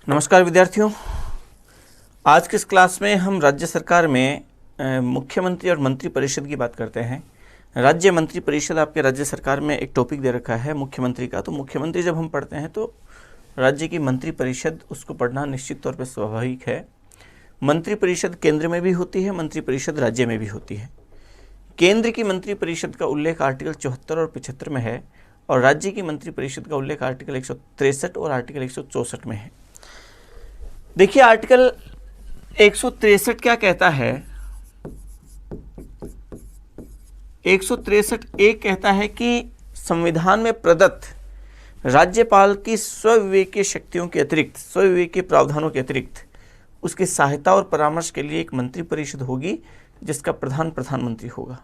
नमस्कार विद्यार्थियों, आज की इस क्लास में हम राज्य सरकार में मुख्यमंत्री और मंत्री परिषद की बात करते हैं। राज्य मंत्री परिषद आपके राज्य सरकार में एक टॉपिक दे रखा है मुख्यमंत्री का। तो मुख्यमंत्री जब हम पढ़ते हैं तो राज्य की मंत्री परिषद उसको पढ़ना निश्चित तौर पर स्वाभाविक है। मंत्री परिषद केंद्र में भी होती है, मंत्री परिषद राज्य में भी होती है। केंद्र की मंत्री परिषद का उल्लेख आर्टिकल 74 और 75 में है और राज्य की मंत्री परिषद का उल्लेख आर्टिकल 163 और आर्टिकल 164 में है। देखिए आर्टिकल 163 क्या कहता है। 163 एक कहता है कि संविधान में प्रदत्त राज्यपाल की स्वविवेकीय शक्तियों के अतिरिक्त, स्वविवेकीय प्रावधानों के अतिरिक्त उसकी सहायता और परामर्श के लिए एक मंत्री परिषद होगी जिसका प्रधान प्रधानमंत्री होगा।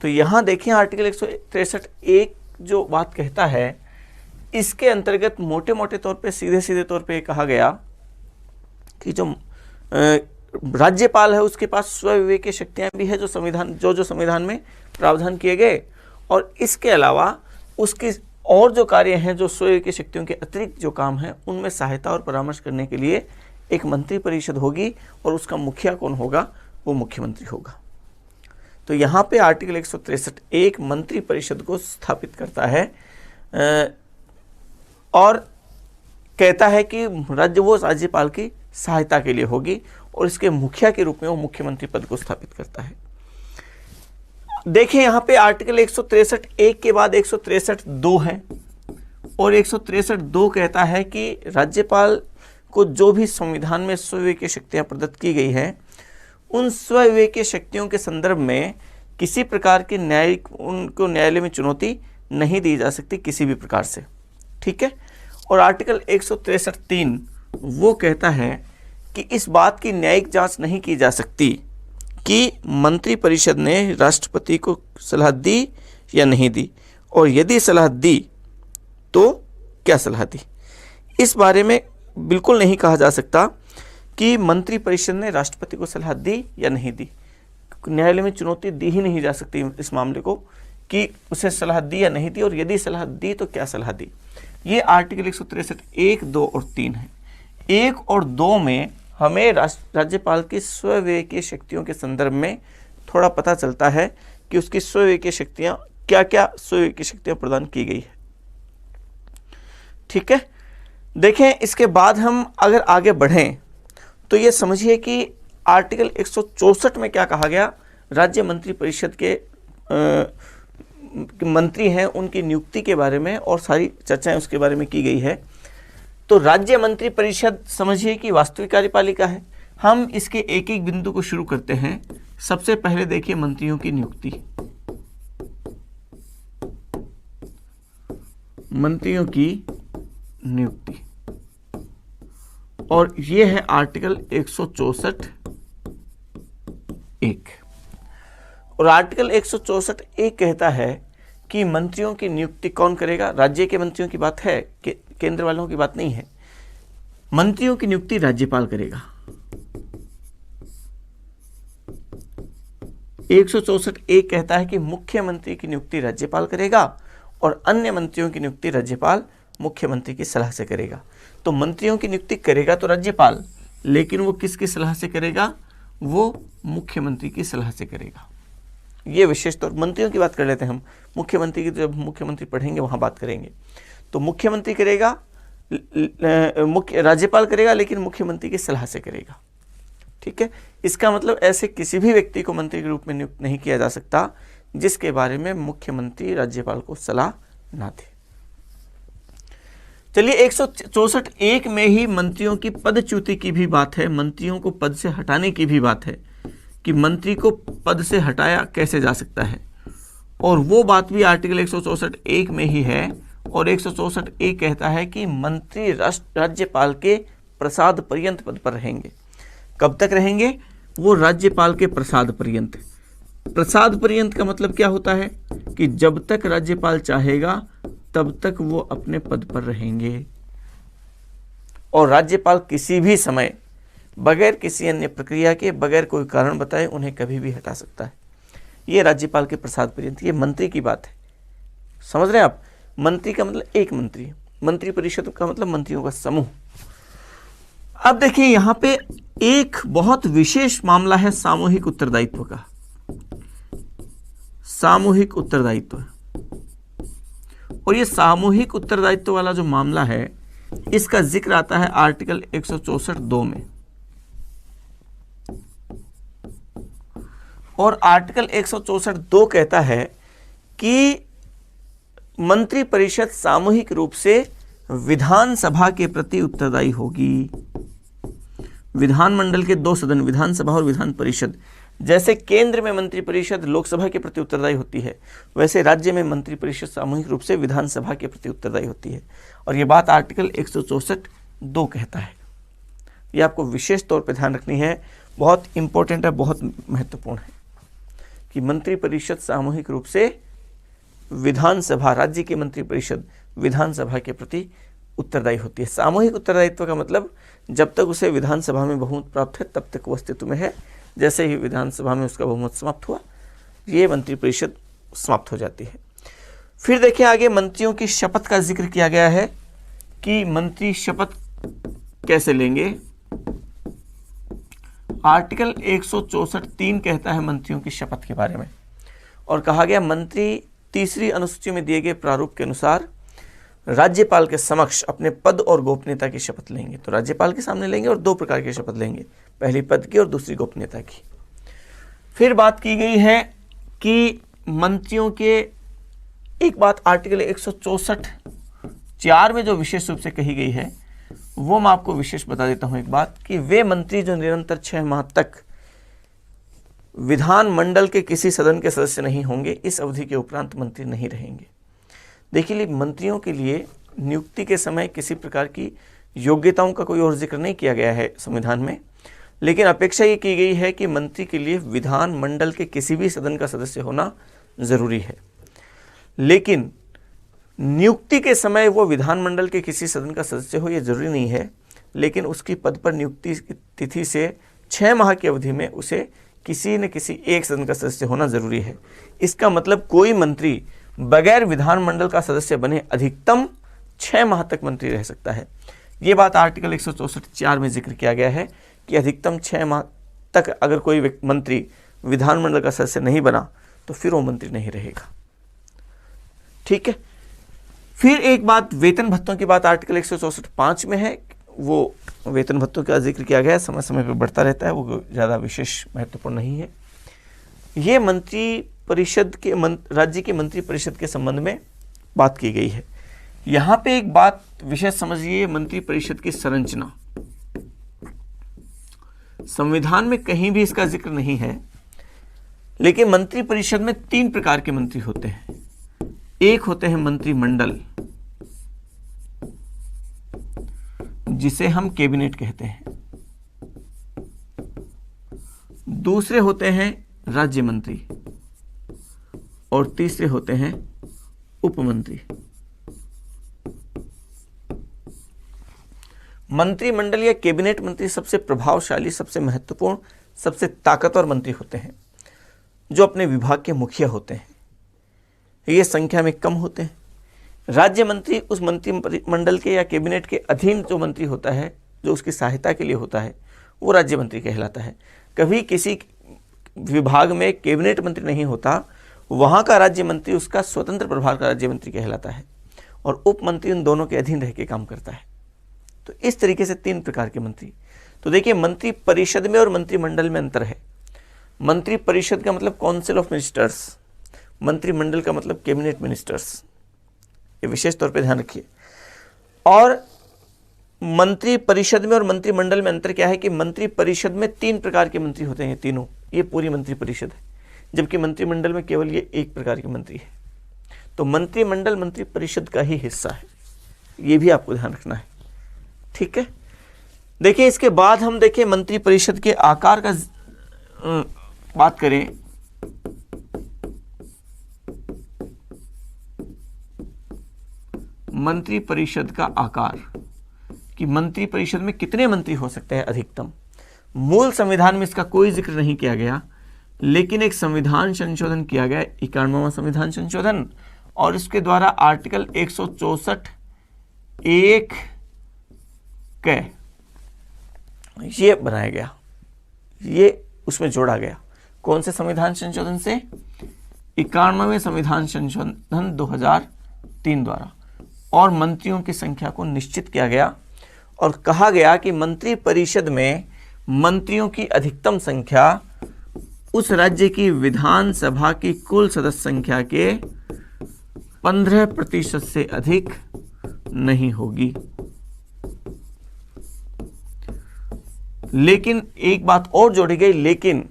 तो यहाँ देखिए आर्टिकल 163 एक जो बात कहता है, इसके अंतर्गत मोटे मोटे तौर पे सीधे तौर पे कहा गया कि जो राज्यपाल है उसके पास स्वविवेकीय शक्तियाँ भी है जो संविधान में प्रावधान किए गए, और इसके अलावा उसके और जो कार्य हैं जो स्वविवेकीय शक्तियों के अतिरिक्त जो काम हैं उनमें सहायता और परामर्श करने के लिए एक मंत्री परिषद होगी और उसका मुखिया कौन होगा, वो मुख्यमंत्री होगा। तो यहाँ पे आर्टिकल 163 एक मंत्री परिषद को स्थापित करता है और कहता है कि राज्यपाल की सहायता के लिए होगी और इसके मुखिया के रूप में वो मुख्यमंत्री पद को स्थापित करता है। देखिए यहाँ पे आर्टिकल 163 एक के बाद 163 दो है और 163 दो कहता है कि राज्यपाल को जो भी संविधान में स्वविवेकीय शक्तियाँ प्रदत्त की गई हैं उन स्वविवेकीय शक्तियों के संदर्भ में किसी प्रकार की उनको न्यायालय में चुनौती नहीं दी जा सकती किसी भी प्रकार से, ठीक है। और आर्टिकल 163(3) वो कहता है कि इस बात की न्यायिक जांच नहीं की जा सकती कि मंत्री परिषद ने राष्ट्रपति को सलाह दी या नहीं दी, और यदि सलाह दी तो क्या सलाह दी। इस बारे में बिल्कुल नहीं कहा जा सकता कि मंत्री परिषद ने राष्ट्रपति को सलाह दी या नहीं दी। न्यायालय में चुनौती दी ही नहीं जा सकती इस मामले को कि उसे सलाह दी या नहीं दी, और यदि सलाह दी तो क्या सलाह दी। ये आर्टिकल 163 1, 2 और 3 है। 1 और 2 में हमें राज्यपाल की स्वविवेकीय शक्तियों के संदर्भ में थोड़ा पता चलता है कि उसकी स्वविवेकीय शक्तियाँ क्या क्या स्वविवेकीय शक्तियाँ प्रदान की गई है, ठीक है। देखें इसके बाद हम अगर आगे बढ़ें तो ये समझिए कि आर्टिकल 164 में क्या कहा गया। राज्य मंत्री परिषद के मंत्री हैं उनकी नियुक्ति के बारे में और सारी चर्चाएं उसके बारे में की गई है। तो राज्य मंत्री परिषद समझिए कि वास्तविक कार्यपालिका है। हम इसके एक एक बिंदु को शुरू करते हैं। सबसे पहले देखिए मंत्रियों की नियुक्ति। मंत्रियों की नियुक्ति और ये है आर्टिकल 164 1। और आर्टिकल 164 1 कहता है कि मंत्रियों की नियुक्ति कौन करेगा। राज्य के मंत्रियों की बात है कि केंद्र वालों की बात नहीं है। मंत्रियों की नियुक्ति राज्यपाल करेगा। 164 1 कहता है कि मुख्यमंत्री की नियुक्ति राज्यपाल करेगा और अन्य मंत्रियों की नियुक्ति राज्यपाल मुख्यमंत्री की सलाह से करेगा। तो मंत्रियों की नियुक्ति करेगा तो राज्यपाल, लेकिन वो किसकी सलाह से करेगा, वो मुख्यमंत्री की सलाह से करेगा। ये विशेष तौर मंत्रियों की बात कर लेते हैं हम, मुख्यमंत्री की जब मुख्यमंत्री पढ़ेंगे वहां बात करेंगे। तो मुख्यमंत्री करेगा, राज्यपाल करेगा लेकिन मुख्यमंत्री की सलाह से करेगा, ठीक है। इसका मतलब ऐसे किसी भी व्यक्ति को मंत्री के रूप में नियुक्त नहीं किया जा सकता जिसके बारे में मुख्यमंत्री राज्यपाल को सलाह ना दे। चलिए 164 1 में ही मंत्रियों की पदच्युति की भी बात है, मंत्रियों को पद से हटाने की भी बात है कि मंत्री को पद से हटाया कैसे जा सकता है, और वो बात भी आर्टिकल 164 1 में ही है। और 164 1 कहता है कि मंत्री राज्यपाल के प्रसाद पर्यंत पद पर रहेंगे। कब तक रहेंगे, वो राज्यपाल के प्रसाद पर्यंत। प्रसाद पर्यंत का मतलब क्या होता है कि जब तक राज्यपाल चाहेगा तब तक वो अपने पद पर रहेंगे और राज्यपाल किसी भी समय बगैर किसी अन्य प्रक्रिया के, बगैर कोई कारण बताए उन्हें कभी भी हटा सकता है। ये राज्यपाल के प्रसाद पर्यंत, ये मंत्री की बात है। समझ रहे हैं आप। मंत्री का मतलब एक मंत्री, मंत्री परिषद का मतलब मंत्रियों का समूह। अब देखिए यहां पे एक बहुत विशेष मामला है सामूहिक उत्तरदायित्व का। सामूहिक उत्तरदायित्व, और ये सामूहिक उत्तरदायित्व वाला जो मामला है इसका जिक्र आता है आर्टिकल 164(2) में। और आर्टिकल 164(2) कहता है कि मंत्री परिषद सामूहिक रूप से विधानसभा के प्रति उत्तरदायी होगी। विधानमंडल के दो सदन, विधानसभा और विधान परिषद, जैसे केंद्र में मंत्री परिषद लोकसभा के प्रति उत्तरदायी होती है, वैसे राज्य में मंत्री परिषद सामूहिक रूप से विधानसभा के प्रति उत्तरदायी होती है। और ये बात आर्टिकल 164(2) कहता है। ये आपको विशेष तौर पर ध्यान रखनी है, बहुत इंपॉर्टेंट है, बहुत महत्वपूर्ण है कि मंत्री परिषद सामूहिक रूप से विधानसभा, राज्य की मंत्री परिषद विधानसभा के प्रति उत्तरदायी होती है। सामूहिक उत्तरदायित्व का मतलब जब तक उसे विधानसभा में बहुमत प्राप्त है तब तक वो अस्तित्व में है। जैसे ही विधानसभा में उसका बहुमत समाप्त हुआ, ये मंत्री परिषद समाप्त हो जाती है। फिर देखिए आगे मंत्रियों की शपथ का जिक्र किया गया है कि मंत्री शपथ कैसे लेंगे। आर्टिकल 164(3) कहता है मंत्रियों की शपथ के बारे में, और कहा गया मंत्री तीसरी अनुसूची में दिए गए प्रारूप के अनुसार राज्यपाल के समक्ष अपने पद और गोपनीयता की शपथ लेंगे। तो राज्यपाल के सामने लेंगे और दो प्रकार की शपथ लेंगे, पहली पद की और दूसरी गोपनीयता की। फिर बात की गई है कि मंत्रियों के, एक बात आर्टिकल 164(4) में जो विशेष रूप से कही गई है वो मैं आपको विशेष बता देता हूं एक बात, कि वे मंत्री जो निरंतर 6 माह तक विधानमंडल के किसी सदन के सदस्य नहीं होंगे, इस अवधि के उपरांत मंत्री नहीं रहेंगे। देखिए मंत्रियों के लिए नियुक्ति के समय किसी प्रकार की योग्यताओं का कोई और जिक्र नहीं किया गया है संविधान में, लेकिन अपेक्षा ये की गई है कि मंत्री के लिए विधानमंडल के किसी भी सदन का सदस्य होना जरूरी है। लेकिन नियुक्ति के समय वो विधानमंडल के किसी सदन का सदस्य हो ये जरूरी नहीं है, लेकिन उसकी पद पर नियुक्ति तिथि से 6 माह की अवधि में उसे किसी न किसी एक सदन का सदस्य होना जरूरी है। इसका मतलब कोई मंत्री बगैर विधानमंडल का सदस्य बने अधिकतम 6 माह तक मंत्री रह सकता है। ये बात आर्टिकल 164(4) में जिक्र किया गया है कि अधिकतम 6 माह तक अगर कोई मंत्री विधानमंडल का सदस्य नहीं बना तो फिर वो मंत्री नहीं रहेगा। ठीक है। फिर एक बात वेतन भत्तों की बात आर्टिकल 164(5) में है, वो वेतन भत्तों का जिक्र किया गया है, समय समय पर बढ़ता रहता है, वो ज़्यादा विशेष महत्वपूर्ण नहीं है। ये मंत्री परिषद के राज्य की मंत्री परिषद के संबंध में बात की गई है। यहाँ पे एक बात विशेष समझिए, मंत्री परिषद की संरचना संविधान में कहीं भी इसका जिक्र नहीं है, लेकिन मंत्री परिषद में 3 प्रकार के मंत्री होते हैं। एक होते हैं मंत्रिमंडल, जिसे हम कैबिनेट कहते हैं। दूसरे होते हैं राज्य मंत्री, और तीसरे होते हैं उपमंत्री। मंत्रिमंडल या कैबिनेट मंत्री सबसे प्रभावशाली, सबसे महत्वपूर्ण, सबसे ताकतवर मंत्री होते हैं, जो अपने विभाग के मुखिया होते हैं। ये संख्या में कम होते हैं। राज्य मंत्री उस मंत्रिमंडल के या कैबिनेट के अधीन जो मंत्री होता है, जो उसकी सहायता के लिए होता है, वो राज्य मंत्री कहलाता है। कभी किसी विभाग में कैबिनेट मंत्री नहीं होता, वहाँ का राज्य मंत्री उसका स्वतंत्र प्रभार का राज्य मंत्री कहलाता है, और उप मंत्री उन दोनों के अधीन रह के काम करता है। तो इस तरीके से 3 प्रकार के मंत्री। तो देखिए मंत्री परिषद में और मंत्रिमंडल में अंतर है। मंत्री परिषद का मतलब काउंसिल ऑफ मिनिस्टर्स, मंत्रिमंडल का मतलब कैबिनेट मिनिस्टर्स। ये विशेष तौर पे ध्यान रखिए। और मंत्री परिषद में और मंत्रिमंडल में अंतर क्या है कि मंत्री परिषद में 3 प्रकार के मंत्री होते हैं, तीनों, ये पूरी मंत्री परिषद है, जबकि मंत्रिमंडल में केवल ये 1 प्रकार के मंत्री है। तो मंत्रिमंडल मंत्री परिषद का ही हिस्सा है, ये भी आपको ध्यान रखना है। ठीक है। देखिए इसके बाद हम देखें मंत्री परिषद के आकार का बात करें। मंत्री परिषद का आकार, कि मंत्री परिषद में कितने मंत्री हो सकते हैं अधिकतम। मूल संविधान में इसका कोई जिक्र नहीं किया गया, लेकिन एक संविधान संशोधन किया गया, 91वां संविधान संशोधन, और इसके द्वारा आर्टिकल 164(1) क ये बनाया गया, ये उसमें जोड़ा गया। कौन से संविधान संशोधन से? 91वें संविधान संशोधन 2003 द्वारा। और मंत्रियों की संख्या को निश्चित किया गया और कहा गया कि मंत्री परिषद में मंत्रियों की अधिकतम संख्या उस राज्य की विधानसभा की कुल सदस्य संख्या के 15% से अधिक नहीं होगी। लेकिन एक बात और जोड़ी गई, लेकिन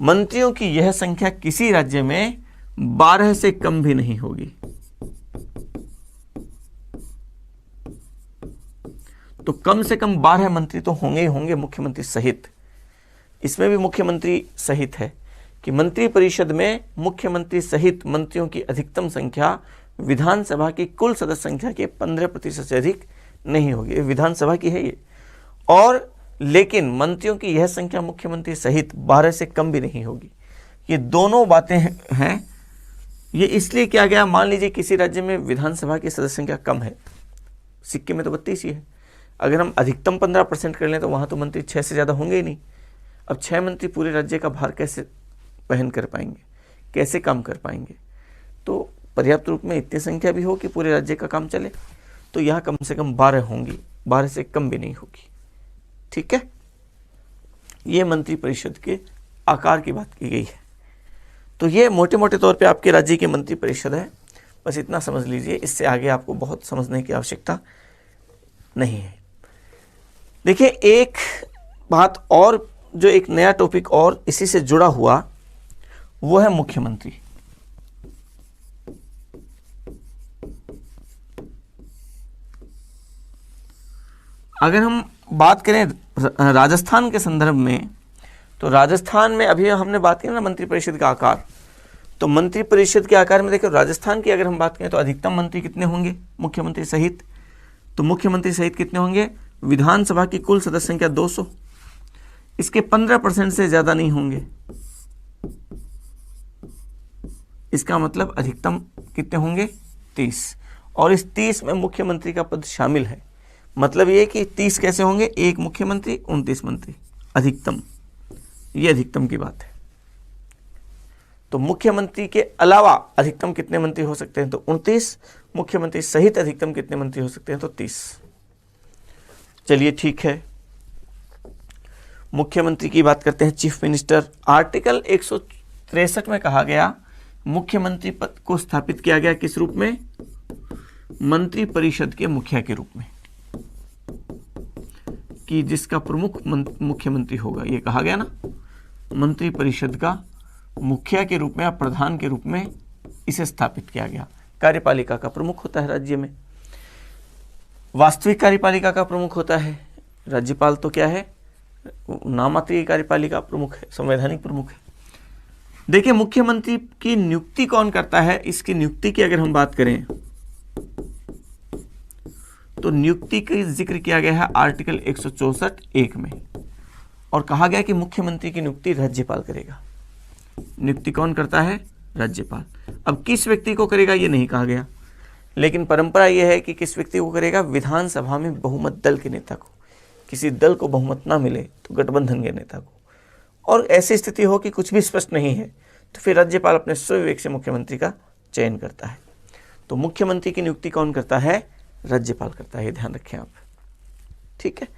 मंत्रियों की यह संख्या किसी राज्य में 12 से कम भी नहीं होगी। तो कम से कम 12 मंत्री तो होंगे ही होंगे, मुख्यमंत्री सहित। इसमें भी मुख्यमंत्री सहित है कि मंत्री परिषद में मुख्यमंत्री सहित मंत्रियों की अधिकतम संख्या विधानसभा की कुल सदस्य संख्या के 15% से अधिक नहीं होगी। विधानसभा की है ये। और लेकिन मंत्रियों की यह संख्या मुख्यमंत्री सहित 12 से कम भी नहीं होगी। ये दोनों बातें हैं। ये इसलिए किया गया, मान लीजिए किसी राज्य में विधानसभा की सदस्य संख्या कम है, सिक्किम में तो 32 ही है। अगर हम अधिकतम 15% कर लें तो वहाँ तो मंत्री 6 से ज़्यादा होंगे ही नहीं। अब 6 मंत्री पूरे राज्य का भार कैसे वहन कर पाएंगे, कैसे काम कर पाएंगे? तो पर्याप्त रूप में इतनी संख्या भी हो कि पूरे राज्य का काम चले। तो यहाँ कम से कम 12 होंगी, 12 से कम भी नहीं होगी। ठीक है, ये मंत्री परिषद के आकार की बात की गई है। तो ये मोटे मोटे तौर पे आपके राज्य की मंत्री परिषद है। बस इतना समझ लीजिए, इससे आगे आपको बहुत समझने की आवश्यकता नहीं है। देखिए, एक बात और, जो एक नया टॉपिक और इसी से जुड़ा हुआ, वो है मुख्यमंत्री। अगर हम बात करें राजस्थान के संदर्भ में, तो राजस्थान में अभी हमने बात की ना मंत्री परिषद का आकार। तो मंत्री परिषद के आकार में देखो, राजस्थान की अगर हम बात करें तो अधिकतम मंत्री कितने होंगे मुख्यमंत्री सहित? तो मुख्यमंत्री सहित कितने होंगे? विधानसभा की कुल सदस्य संख्या 200, इसके 15% से ज्यादा नहीं होंगे। इसका मतलब अधिकतम कितने होंगे? 30। और इस 30 में मुख्यमंत्री का पद शामिल है। मतलब ये कि 30 कैसे होंगे? एक मुख्यमंत्री, 29 मंत्री अधिकतम। ये अधिकतम की बात है। तो मुख्यमंत्री के अलावा अधिकतम कितने मंत्री हो सकते हैं? तो 29। मुख्यमंत्री सहित अधिकतम कितने मंत्री हो सकते हैं? तो 30। चलिए ठीक है, मुख्यमंत्री की बात करते हैं। चीफ मिनिस्टर, आर्टिकल 163 में कहा गया मुख्यमंत्री पद को स्थापित किया गया किस रूप में? मंत्री परिषद के मुखिया के रूप में, कि जिसका प्रमुख मुख्यमंत्री होगा। ये कहा गया ना, मंत्री परिषद का मुखिया के रूप में या प्रधान के रूप में इसे स्थापित किया गया। कार्यपालिका का प्रमुख होता है राज्य में, वास्तविक कार्यपालिका का प्रमुख होता है राज्यपाल। तो क्या है? नामात्रिक कार्यपालिका प्रमुख है, संवैधानिक प्रमुख है। देखिए, मुख्यमंत्री की नियुक्ति कौन करता है? इसकी नियुक्ति की अगर हम बात करें तो नियुक्ति का जिक्र किया गया है आर्टिकल 164(1) में, और कहा गया कि मुख्यमंत्री की नियुक्ति राज्यपाल करेगा। नियुक्ति कौन करता है? राज्यपाल। अब किस व्यक्ति को करेगा ये नहीं कहा गया, लेकिन परंपरा यह है कि किस व्यक्ति को करेगा? विधानसभा में बहुमत दल के नेता को। किसी दल को बहुमत ना मिले तो गठबंधन के नेता को, और ऐसी स्थिति हो कि कुछ भी स्पष्ट नहीं है, तो फिर राज्यपाल अपने स्वविवेक से मुख्यमंत्री का चयन करता है। तो मुख्यमंत्री की नियुक्ति कौन करता है? राज्यपाल करता है। ये ध्यान रखें आप। ठीक है,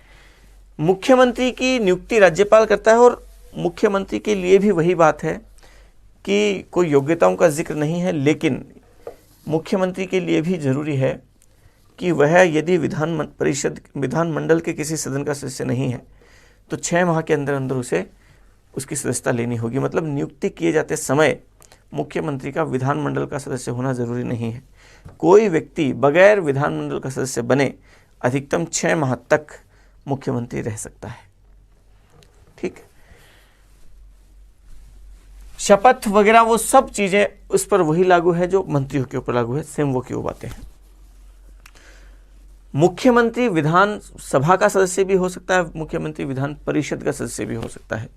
मुख्यमंत्री की नियुक्ति राज्यपाल करता है। और मुख्यमंत्री के लिए भी वही बात है कि कोई योग्यताओं का जिक्र नहीं है, लेकिन मुख्यमंत्री के लिए भी जरूरी है कि वह यदि विधानमंडल के किसी सदन का सदस्य नहीं है तो 6 माह के अंदर अंदर उसे उसकी सदस्यता लेनी होगी। मतलब नियुक्ति किए जाते समय मुख्यमंत्री का विधानमंडल का सदस्य होना जरूरी नहीं है। कोई व्यक्ति बगैर विधानमंडल का सदस्य बने अधिकतम 6 माह तक मुख्यमंत्री रह सकता है। ठीक, शपथ वगैरह वो सब चीजें उस पर वही लागू है जो मंत्रियों के ऊपर लागू है, सेम वो की वो बातें हैं। मुख्यमंत्री विधानसभा का सदस्य भी हो सकता है, मुख्यमंत्री विधान परिषद का सदस्य भी हो सकता है।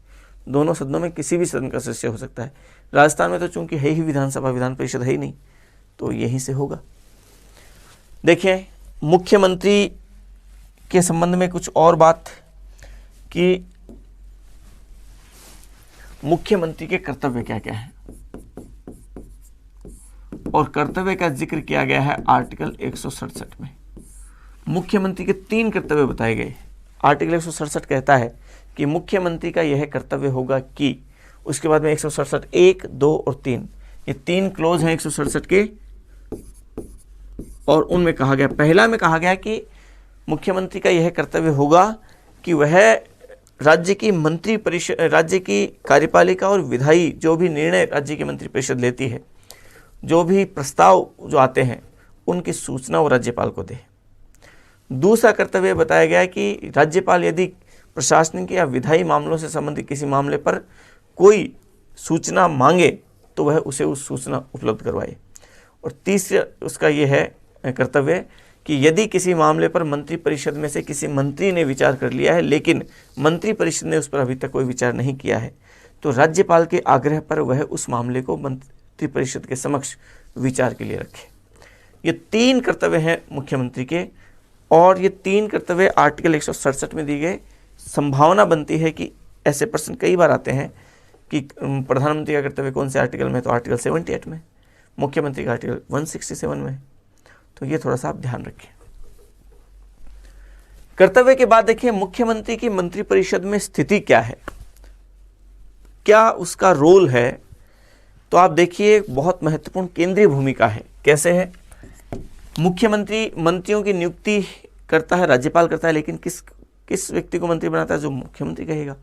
दोनों सदनों में किसी भी सदन का सदस्य हो सकता है। राजस्थान में तो चूंकि है ही विधानसभा, विधान परिषद है ही नहीं, तो यहीं से होगा। देखिए, मुख्यमंत्री के संबंध में कुछ और बात कि मुख्यमंत्री के कर्तव्य क्या क्या है, और कर्तव्य का जिक्र किया गया है आर्टिकल 167 में। मुख्यमंत्री के 3 कर्तव्य बताए गए। आर्टिकल 167 कहता है कि मुख्यमंत्री का यह कर्तव्य होगा कि, उसके बाद में 167 1, 2 और 3, ये 3 क्लोज हैं 167 के, और उनमें कहा गया, पहला में कहा गया कि मुख्यमंत्री का यह कर्तव्य होगा कि वह राज्य की मंत्री परिषद, राज्य की कार्यपालिका और विधायी जो भी निर्णय राज्य की मंत्री परिषद लेती है, जो भी प्रस्ताव जो आते हैं, उनकी सूचना वो राज्यपाल को दे। दूसरा कर्तव्य बताया गया कि राज्यपाल यदि प्रशासनिक या विधायी मामलों से संबंधित किसी मामले पर कोई सूचना मांगे तो वह उसे उस सूचना उपलब्ध करवाए। और तीसरा उसका यह है कर्तव्य कि यदि किसी मामले पर मंत्री परिषद में से किसी मंत्री ने विचार कर लिया है लेकिन मंत्री परिषद ने उस पर अभी तक कोई विचार नहीं किया है, तो राज्यपाल के आग्रह पर वह उस मामले को मंत्री परिषद के समक्ष विचार के लिए रखे। ये 3 कर्तव्य हैं मुख्यमंत्री के, और ये 3 कर्तव्य आर्टिकल 167 में दिए गए। संभावना बनती है कि ऐसे प्रश्न कई बार आते हैं कि प्रधानमंत्री का कर्तव्य कौन से आर्टिकल में, तो आर्टिकल 78 में, मुख्यमंत्री का आर्टिकल 167 में। तो ये थोड़ा सा आप ध्यान रखें। कर्तव्य के बाद देखिए मुख्यमंत्री की मंत्रिपरिषद में स्थिति क्या है, क्या उसका रोल है। तो आप देखिए बहुत महत्वपूर्ण केंद्रीय भूमिका है। कैसे है? मुख्यमंत्री मंत्रियों की नियुक्ति करता है, राज्यपाल करता है, लेकिन किस व्यक्ति को मंत्री बनाता है? जो मुख्यमंत्री कहेगा।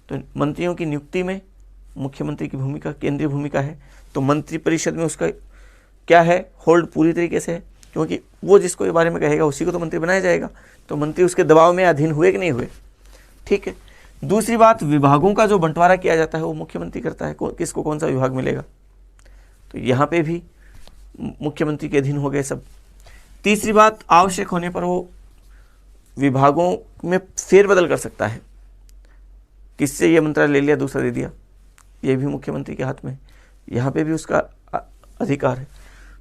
तो मंत्रियों की नियुक्ति में मुख्यमंत्री की भूमिका केंद्रीय भूमिका है। तो मंत्रिपरिषद में उसका क्या है? होल्ड पूरी तरीके से है, क्योंकि वो जिसको इस बारे में कहेगा उसी को तो मंत्री बनाया जाएगा। तो मंत्री उसके दबाव में अधीन हुए कि नहीं हुए? ठीक है। दूसरी बात, विभागों का जो बंटवारा किया जाता है वो मुख्यमंत्री करता है, किसको कौन सा विभाग मिलेगा, तो यहाँ पे भी मुख्यमंत्री के अधीन हो गए सब। तीसरी बात, आवश्यक होने पर वो विभागों में फेरबदल कर सकता है, किससे ये मंत्रालय ले लिया दूसरा दे दिया, ये भी मुख्यमंत्री के हाथ में, यहाँ पे भी उसका अधिकार है।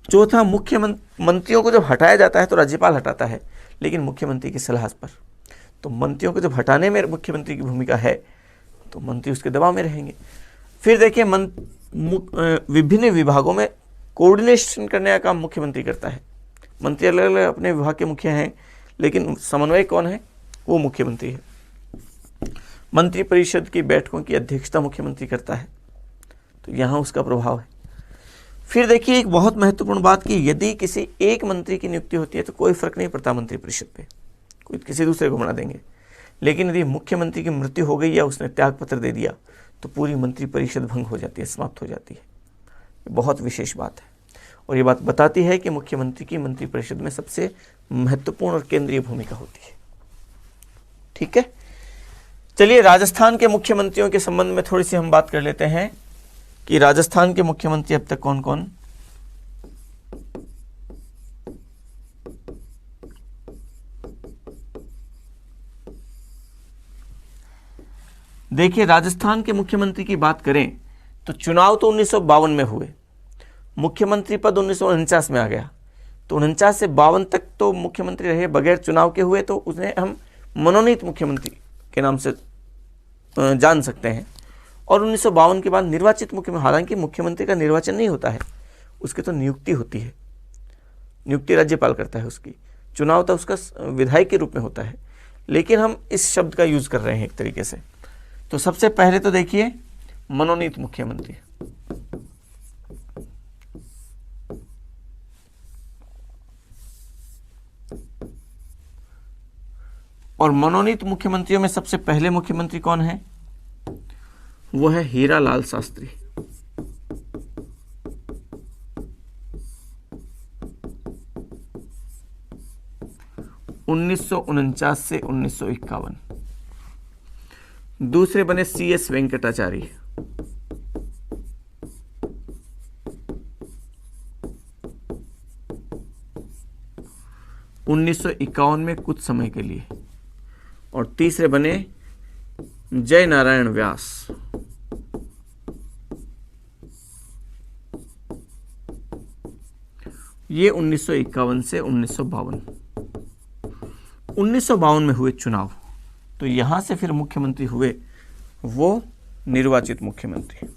चौथा, मंत्रियों को जब हटाया जाता है तो राज्यपाल हटाता है, लेकिन मुख्यमंत्री की सलाह पर। तो मंत्रियों को जब हटाने में मुख्यमंत्री की भूमिका है तो मंत्री उसके दबाव में रहेंगे। फिर देखिए विभिन्न विभागों में कोऑर्डिनेशन करने का काम मुख्यमंत्री करता है। मंत्री अलग अलग अपने विभाग के मुखिया हैं, लेकिन समन्वय कौन है? वो मुख्यमंत्री है। मंत्रिपरिषद की बैठकों की अध्यक्षता मुख्यमंत्री करता है, तो यहाँ उसका प्रभाव है। फिर देखिए एक बहुत महत्वपूर्ण बात कि यदि किसी एक मंत्री की नियुक्ति होती है तो कोई फर्क नहीं पड़ता मंत्रिपरिषद पे, कोई किसी दूसरे को बना देंगे। लेकिन यदि मुख्यमंत्री की मृत्यु हो गई या उसने त्यागपत्र दे दिया तो पूरी मंत्रिपरिषद भंग हो जाती है, समाप्त हो जाती है। ये बहुत विशेष बात है, और ये बात बताती है कि मुख्यमंत्री की मंत्रिपरिषद में सबसे महत्वपूर्ण और केंद्रीय भूमिका होती है। ठीक है, चलिए राजस्थान के मुख्यमंत्रियों के संबंध में थोड़ी सी हम बात कर लेते हैं कि राजस्थान के मुख्यमंत्री अब तक कौन कौन। देखिए राजस्थान के मुख्यमंत्री की बात करें तो चुनाव तो 1952 में हुए, मुख्यमंत्री पद 1949 में आ गया, तो 49 से 52 तक तो मुख्यमंत्री रहे, बगैर चुनाव के हुए, तो उन्हें हम मनोनीत मुख्यमंत्री के नाम से जान सकते हैं। और 1952 के बाद निर्वाचित मुख्यमंत्री, हालांकि मुख्यमंत्री का निर्वाचन नहीं होता है, उसकी तो नियुक्ति होती है, नियुक्ति राज्यपाल करता है, उसकी चुनाव तो उसका विधायक के रूप में होता है, लेकिन हम इस शब्द का यूज कर रहे हैं एक तरीके से। तो सबसे पहले तो देखिए मनोनीत मुख्यमंत्री, और मनोनीत मुख्यमंत्रियों में सबसे पहले मुख्यमंत्री कौन है? वो है हीरालाल शास्त्री। (1949 से 1951). दूसरे बने CS वेंकटाचार्य, (1951 में कुछ समय के लिए), और तीसरे बने जय नारायण व्यास, ये 1951 से 1952। 1952 में हुए चुनाव, तो यहां से फिर मुख्यमंत्री हुए वो निर्वाचित मुख्यमंत्री।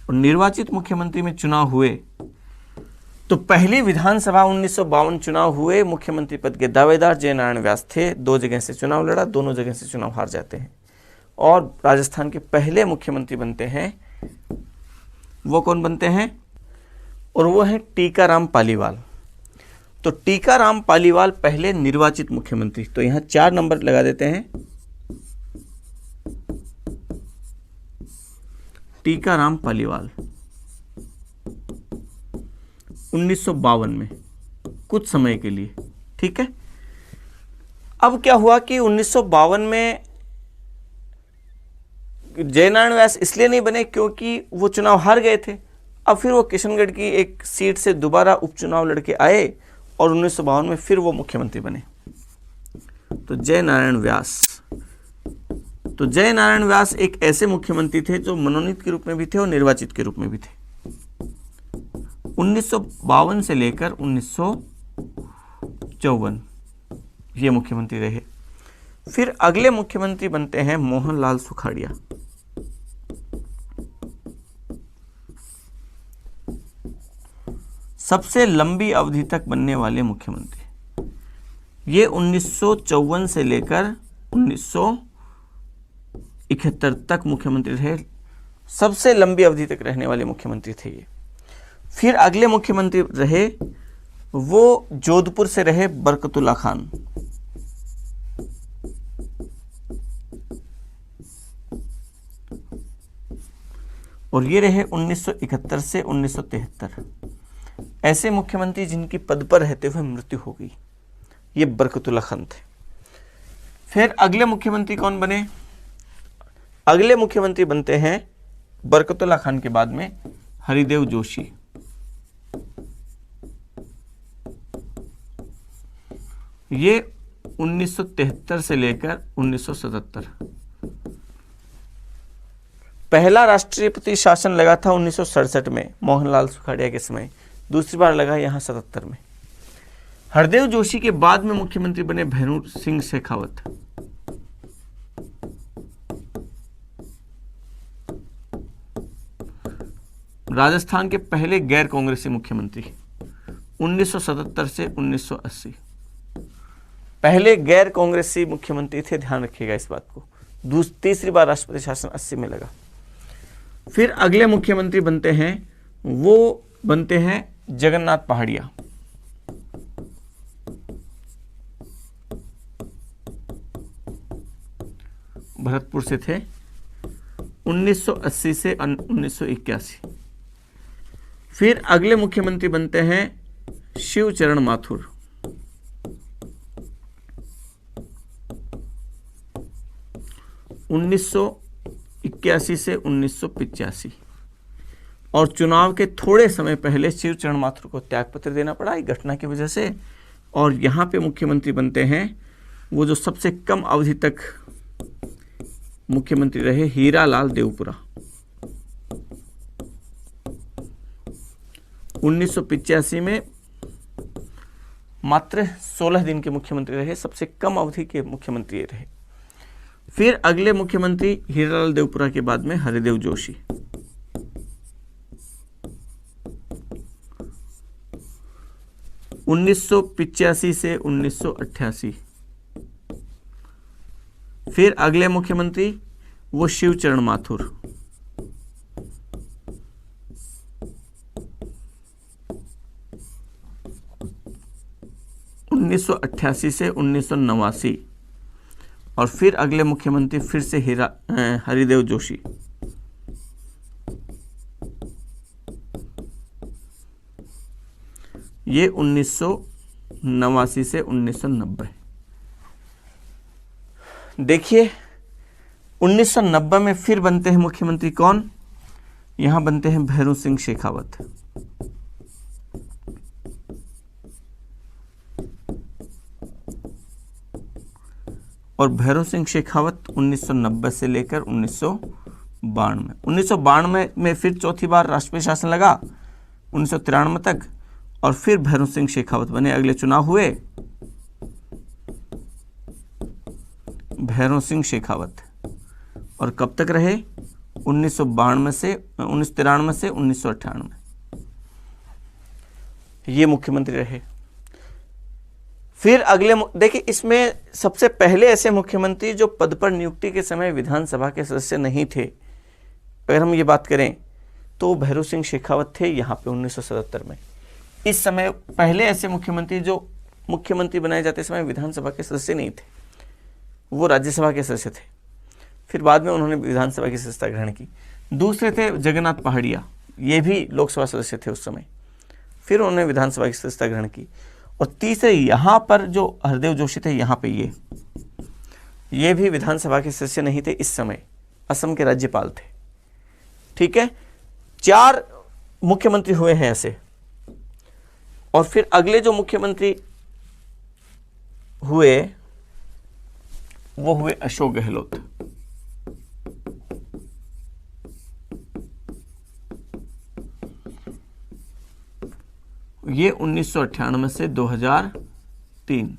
और निर्वाचित मुख्यमंत्री में चुनाव हुए तो पहली विधानसभा 1952 चुनाव हुए, मुख्यमंत्री पद के दावेदार जयनारायण व्यास थे। 2 जगह से चुनाव लड़ा, दोनों जगह से चुनाव हार जाते हैं और राजस्थान के पहले मुख्यमंत्री बनते हैं। वो कौन बनते हैं? और वो है टीकाराम पालीवाल। तो टीकाराम पालीवाल पहले निर्वाचित मुख्यमंत्री। तो यहां 4 नंबर लगा देते हैं। टीकाराम पालीवाल 1952 में, कुछ समय के लिए, ठीक है। अब क्या हुआ कि 1952 में जयनारायण व्यास इसलिए नहीं बने क्योंकि वो चुनाव हार गए थे। अब फिर वो किशनगढ़ की एक सीट से दोबारा उपचुनाव लड़के आए और 1952 में फिर वो मुख्यमंत्री बने। तो जयनारायण व्यास एक ऐसे मुख्यमंत्री थे जो मनोनीत के रूप में भी थे और निर्वाचित के रूप में भी थे। 1952 से लेकर 1954 ये मुख्यमंत्री रहे। फिर अगले मुख्यमंत्री बनते हैं मोहनलाल सुखाड़िया। सबसे लंबी अवधि तक बनने वाले मुख्यमंत्री। ये 1954 से लेकर 1971 तक मुख्यमंत्री रहे। सबसे लंबी अवधि तक रहने वाले मुख्यमंत्री थे ये। फिर अगले मुख्यमंत्री रहे वो जोधपुर से रहे बरकतुल्ला खान। और ये रहे 1971 से 1973। ऐसे मुख्यमंत्री जिनकी पद पर रहते हुए मृत्यु हो गई, ये बरकतुल्ला खान थे। फिर अगले मुख्यमंत्री कौन बने? अगले मुख्यमंत्री बनते हैं बरकतुल्ला खान के बाद में हरिदेव जोशी। ये 1973 से लेकर 1977। पहला राष्ट्रपति शासन लगा था 1967 में मोहनलाल सुखाड़िया के समय, दूसरी बार लगा यहां 77 में। हरदेव जोशी के बाद में मुख्यमंत्री बने भैरू सिंह शेखावत। राजस्थान के पहले गैर कांग्रेसी मुख्यमंत्री 1977 से 1980। पहले गैर कांग्रेसी मुख्यमंत्री थे, ध्यान रखिएगा इस बात को। तीसरी बार राष्ट्रपति शासन 80 में लगा। फिर अगले मुख्यमंत्री बनते हैं जगन्नाथ पहाड़िया। भरतपुर से थे, 1980 से 1981। फिर अगले मुख्यमंत्री बनते हैं शिवचरण माथुर। उन्नीस से 1985। और चुनाव के थोड़े समय पहले शिवचरण माथुर को त्यागपत्र देना पड़ा एक घटना की वजह से। और यहाँ पे मुख्यमंत्री बनते हैं वो जो सबसे कम अवधि तक मुख्यमंत्री रहे, हीरालाल देवपुरा। 1985 में मात्र 16 दिन के मुख्यमंत्री रहे, सबसे कम अवधि के मुख्यमंत्री रहे। फिर अगले मुख्यमंत्री हीरालाल देवपुरा के बाद में हरिदेव जोशी। उन्नीस से 1988। फिर अगले मुख्यमंत्री वो शिवचरण माथुर। उन्नीस से 1989। और फिर अगले मुख्यमंत्री फिर से हरिदेव जोशी। ये 1989 से 1990। देखिए 1990 में फिर बनते हैं मुख्यमंत्री कौन? यहां बनते हैं भैरू सिंह शेखावत। और भैरू सिंह शेखावत 1990 से लेकर 1992। 1992 में फिर चौथी बार राष्ट्रपति शासन लगा 1993 तक, और फिर भैरों सिंह शेखावत बने। अगले चुनाव हुए भैरों सिंह शेखावत, और कब तक रहे? 1993 से 1998 ये मुख्यमंत्री रहे। फिर अगले देखिए, इसमें सबसे पहले ऐसे मुख्यमंत्री जो पद पर नियुक्ति के समय विधानसभा के सदस्य नहीं थे, अगर हम ये बात करें तो भैरों सिंह शेखावत थे यहाँ पे 1977 में। इस समय पहले ऐसे मुख्यमंत्री जो मुख्यमंत्री बनाए जाते समय विधानसभा के सदस्य नहीं थे, वो राज्यसभा के सदस्य थे। फिर बाद में उन्होंने विधानसभा की सदस्यता ग्रहण की। दूसरे थे जगन्नाथ पहाड़िया, ये भी लोकसभा सदस्य थे उस समय, फिर उन्होंने विधानसभा की सदस्यता ग्रहण की। और तीसरे यहाँ पर जो हरदेव जोशी थे, यहाँ पे ये भी विधानसभा के सदस्य नहीं थे, इस समय असम के राज्यपाल थे। ठीक है, 4 मुख्यमंत्री हुए हैं ऐसे। और फिर अगले जो मुख्यमंत्री हुए वो हुए अशोक गहलोत। ये 1998 से 2003,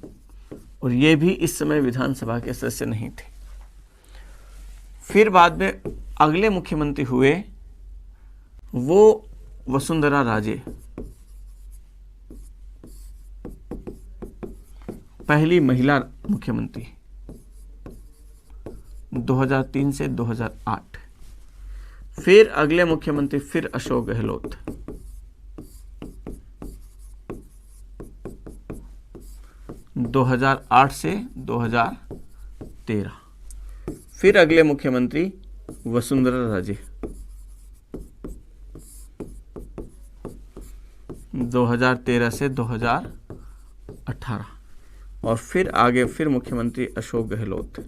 और ये भी इस समय विधानसभा के सदस्य नहीं थे। फिर बाद में अगले मुख्यमंत्री हुए वो वसुंधरा राजे, पहली महिला मुख्यमंत्री, 2003 से 2008। फिर अगले मुख्यमंत्री फिर अशोक गहलोत, 2008 से 2013। फिर अगले मुख्यमंत्री वसुंधरा राजे, 2013 से 2018। और फिर आगे फिर मुख्यमंत्री अशोक गहलोत,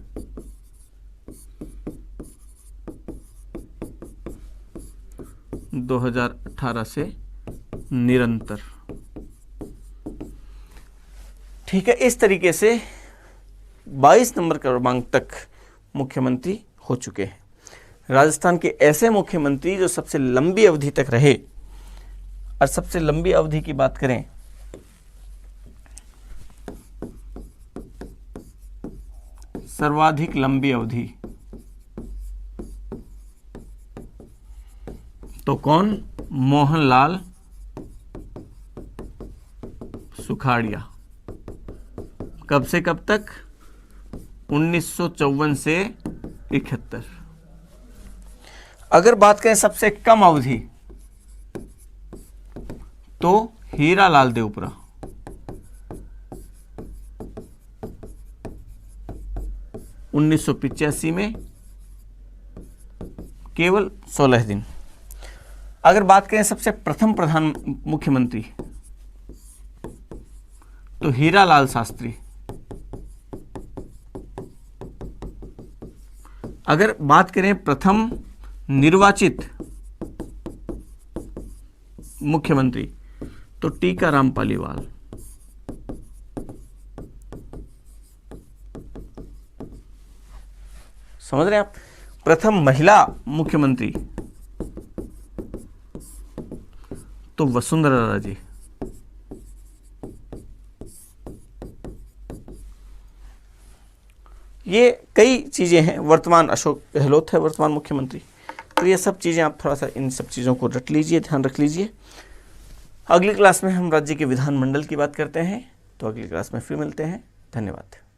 2018 से निरंतर। ठीक है, इस तरीके से 22 नंबर क्रमांक तक मुख्यमंत्री हो चुके हैं। राजस्थान के ऐसे मुख्यमंत्री जो सबसे लंबी अवधि तक रहे, और सबसे लंबी अवधि की बात करें सर्वाधिक लंबी अवधि तो कौन? मोहनलाल सुखाड़िया। कब से कब तक? 1954 से 71। अगर बात करें सबसे कम अवधि तो हीरालाल देवपुरा, 1985 में केवल 16 दिन। अगर बात करें सबसे प्रथम प्रधान मुख्यमंत्री तो हीरालाल शास्त्री। अगर बात करें प्रथम निर्वाचित मुख्यमंत्री तो टीकाराम पालीवाल। समझ रहे हैं आप? प्रथम महिला मुख्यमंत्री तो वसुंधरा राजे। ये कई चीजें हैं। वर्तमान अशोक गहलोत है वर्तमान मुख्यमंत्री। तो ये सब चीजें आप थोड़ा सा इन सब चीजों को रट लीजिए, ध्यान रख लीजिए। अगली क्लास में हम राज्य के विधानमंडल की बात करते हैं। तो अगली क्लास में फिर मिलते हैं। धन्यवाद।